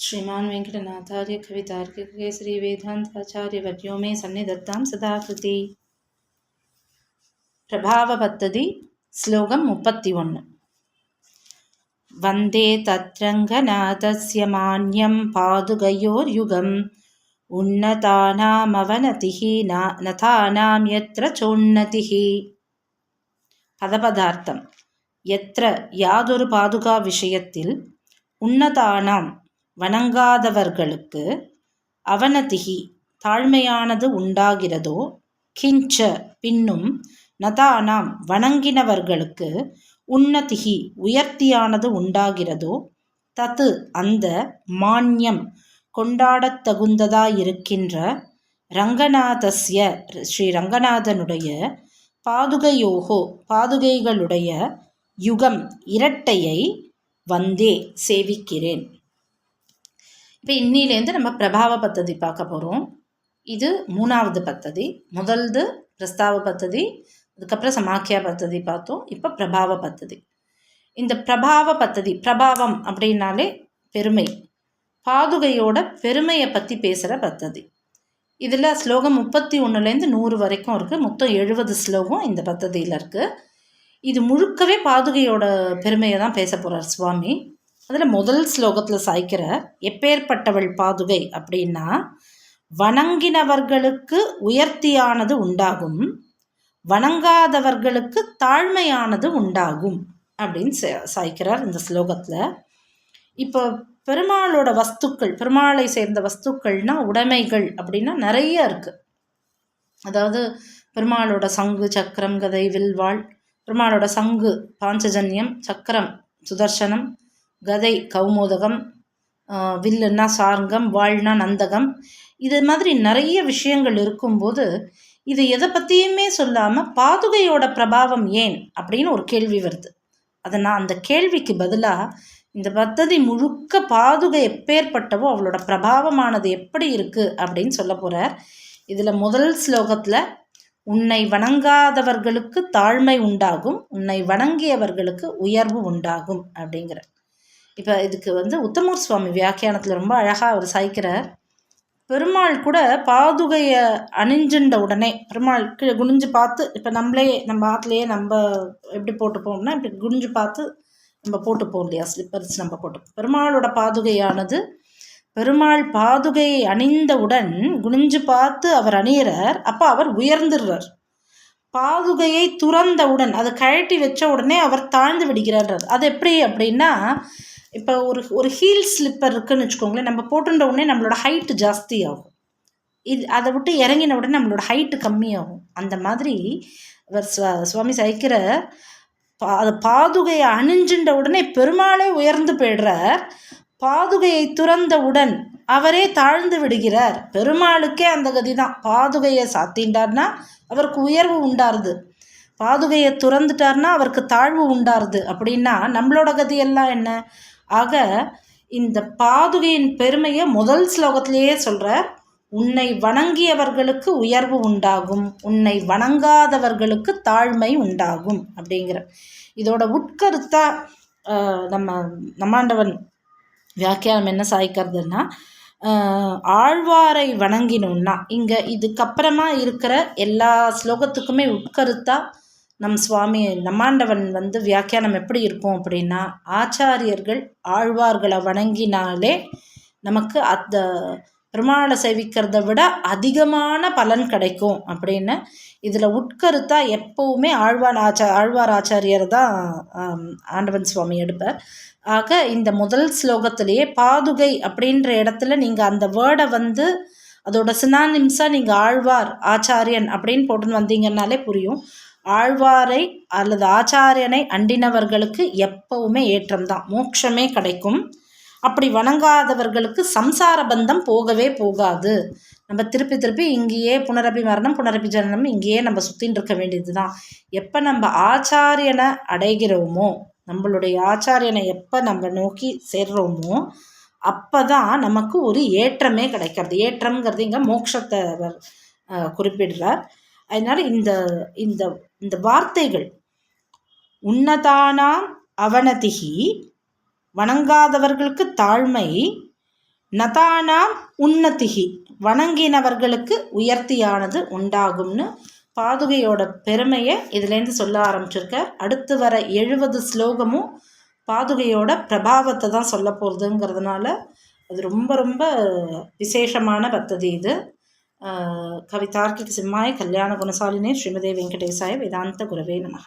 श्रीमान् वेङ्कटनाथार्य कवितार्किककेसरी वेदान्ताचार्यवर्यो मे सन्निधत्तां सदा कृति. प्रभावपद्धति श्लोकं 31. वन्दे तत्रङ्गनाथस्य मान्यं पादुकयोर्युगम् उन्नतानामवनतिः नतानां यत्र चोन्नतिः. பதபதார்த்தம். எத்திர யாதொரு பாதுகா விஷயத்தில், உன்னதானாம் வணங்காதவர்களுக்கு, அவனதிகி தாழ்மையானது உண்டாகிறதோ, கிஞ்ச பின்னும், நதானாம் வணங்கினவர்களுக்கு, உன்னதிகி உயர்த்தியானது உண்டாகிறதோ, தத்து அந்த, மான்யம் கொண்டாடத் தகுந்ததாயிருக்கின்ற, ரங்கநாதஸ்ய ஸ்ரீ ரங்கநாதனுடைய, பாதுகையோகோ பாதுகைகளுடைய, யுகம் இரட்டையை, வந்தே சேவிக்கிறேன். இப்போ இன்னிலேருந்து நம்ம பிரபாவ பத்ததி பார்க்க போகிறோம். இது 3வது பத்ததி. முதல்து பிரஸ்தாவ பத்ததி, அதுக்கப்புறம் சமாக்கியா பத்ததி பார்த்தோம். இப்போ பிரபாவ பத்ததி. இந்த பிரபாவ பத்ததி, பிரபாவம் அப்படின்னாலே பெருமை, பாதுகையோட பெருமையை பற்றி பேசுகிற பத்ததி. இதில் ஸ்லோகம் 31லேருந்து 100 வரைக்கும் இருக்குது. மொத்தம் 70 ஸ்லோகம் இந்த பத்ததியில் இருக்குது. இது முழுக்கவே பாதுகையோட பெருமையை தான் பேச போகிறார் சுவாமி. அதில் முதல் ஸ்லோகத்தில் சாய்க்கிற, எப்பேற்பட்டவள் பாதுகை அப்படின்னா, வணங்கினவர்களுக்கு உயர்த்தியானது உண்டாகும், வணங்காதவர்களுக்கு தாழ்மையானது உண்டாகும் அப்படின்னு சாய்க்கிறார் இந்த ஸ்லோகத்தில். இப்போ பெருமாளோட வஸ்துக்கள், பெருமாளை சேர்ந்த வஸ்துக்கள்னா உடைமைகள் அப்படின்னா நிறைய இருக்குது. அதாவது பெருமாளோட சங்கு, சக்கரம், கதை, வில்வாள், பெருமாளோட சங்கு பாஞ்சஜன்யம், சக்கரம் சுதர்சனம், கதை கௌமோதகம், வில்லுன்னா சார்ங்கம், வாழ்னா நந்தகம், இது மாதிரி நிறைய விஷயங்கள் இருக்கும்போது இது எதை பற்றியுமே சொல்லாமல் பாதுகையோட பிரபாவம் ஏன் அப்படின்னு ஒரு கேள்வி வருது. அதை நான் அந்த கேள்விக்கு பதிலாக இந்த பத்ததி முழுக்க பாதுகை எப்பேற்பட்டவோ அவளோட பிரபாவமானது எப்படி இருக்குது அப்படின்னு சொல்ல போகிறார். இதில் முதல் ஸ்லோகத்தில், உன்னை வணங்காதவர்களுக்கு தாழ்மை உண்டாகும், உன்னை வணங்கியவர்களுக்கு உயர்வு உண்டாகும் அப்படிங்கிற. இப்போ இதுக்கு உத்தமூர் சுவாமி வியாக்கியானத்தில் ரொம்ப அழகாக அவர் சாய்க்கிறார். பெருமாள் கூட பாதுகையை அணிஞ்சுண்ட உடனே, பெருமாள் கீழே குனிஞ்சு பார்த்து, இப்போ நம்ம ஆற்றுலையே நம்ம எப்படி போட்டுப்போம்னா இப்படி குனிஞ்சு பார்த்து நம்ம போட்டுப்போம் இல்லையா, ஸ்லிப்பர்ஸ் நம்ம போட்டுப்போம். பெருமாளோட பாதுகையானது, பெருமாள் பாதுகையை அணிந்தவுடன் குனிஞ்சு பார்த்து அவர் அணியிறார். அப்போ அவர் உயர்ந்துடுறார். பாதுகையை துறந்தவுடன், அதை கழட்டி வச்ச உடனே அவர் தாழ்ந்து விடுகிறார். அது எப்படி அப்படின்னா, இப்போ ஒரு ஹீல் ஸ்லிப்பர் இருக்குதுன்னு வச்சுக்கோங்களேன், நம்ம போட்டுட்ட உடனே நம்மளோட ஹைட்டு ஜாஸ்தி ஆகும். அதை விட்டு இறங்கின உடனே நம்மளோட ஹைட்டு கம்மியாகும். அந்த மாதிரி அவர் சுவாமி சாய்க்கிற, அது பாதுகையை அணிஞ்சுட்ட உடனே பெருமாளே உயர்ந்து போயிடுறார். பாதுகையை துறந்தவுடன் அவரே தாழ்ந்து விடுகிறார். பெருமாளுக்கே அந்த கதி தான். பாதுகையை சாத்தின்றார்னா அவருக்கு உயர்வு உண்டாருது, பாதுகையை துறந்துட்டார்னா அவருக்கு தாழ்வு உண்டாருது. அப்படின்னா நம்மளோட கதியெல்லாம் என்ன? ஆக இந்த பாதுகையின் பெருமையை முதல் ஸ்லோகத்திலேயே சொல்கிறார். உன்னை வணங்கியவர்களுக்கு உயர்வு உண்டாகும், உன்னை வணங்காதவர்களுக்கு தாழ்மை உண்டாகும் அப்படிங்கிற. இதோட உட்கருத்தா நம்மாண்டவன் வியாக்கியானம் என்ன சாய்க்கிறதுன்னா, ஆழ்வாரை வணங்கினோம்னா, இங்கே இதுக்கப்புறமா இருக்கிற எல்லா ஸ்லோகத்துக்குமே உட்கருத்தா நம் சுவாமி நம்மாண்டவன் வியாக்கியானம் எப்படி இருக்கும் அப்படின்னா, ஆச்சாரியர்கள் ஆழ்வார்களை வணங்கினாலே நமக்கு அந்த பெருமாளை சேவிக்கிறத விட அதிகமான பலன் கிடைக்கும் அப்படின்னு. இதில் உட்கருத்தா எப்போவுமே ஆழ்வார் ஆச்சாரியர் தான் ஆண்டவன் சுவாமி எடுப்பார். ஆக இந்த முதல் ஸ்லோகத்திலேயே பாதுகை அப்படின்ற இடத்துல நீங்கள் அந்த வேர்டை அதோட சினானிம்ஸாக நீங்கள் ஆழ்வார் ஆச்சாரியன் அப்படின்னு போட்டுன்னு வந்தீங்கன்னாலே புரியும். ஆழ்வாரை அல்லது ஆச்சாரியனை அண்டினவர்களுக்கு எப்பவுமே ஏற்றம்தான், மோட்சமே கிடைக்கும். அப்படி வணங்காதவர்களுக்கு சம்சார பந்தம் போகவே போகாது. நம்ம திருப்பி திருப்பி இங்கேயே புனரபி மரணம் புனரபி ஜனனம் இங்கேயே நம்ம சுற்றின்னு இருக்க வேண்டியது தான். எப்போ நம்ம ஆச்சாரியனை அடைகிறோமோ, நம்மளுடைய ஆச்சாரியனை எப்போ நம்ம நோக்கி சேர்றோமோ, அப்போ தான் நமக்கு ஒரு ஏற்றமே கிடைக்கிறது. ஏற்றம்ங்கிறது இங்கே மோட்சத்தை குறிப்பிடுறார். அதனால் இந்த இந்த இந்த வார்த்தைகள், உன்னதானாம் அவனதிகி வணங்காதவர்களுக்கு தாழ்மை, நதானாம் உன்னதிகி, வணங்கினவர்களுக்கு உயர்த்தியானது உண்டாகும்னு பாதுகையோட பெருமையை இதுலேருந்து சொல்ல ஆரம்பிச்சிருக்கார். அடுத்து வர 70 ஸ்லோகமும் பாதுகையோட பிரபாவத்தை தான் சொல்ல போகிறதுங்கிறதுனால அது ரொம்ப ரொம்ப விசேஷமான பத்ததி இது. கவிதார்க்கிக சிம்மாய கல்யாண குணசாலினே ஸ்ரீமதே வெங்கடேசாய வேதாந்த குரவே நமஹ.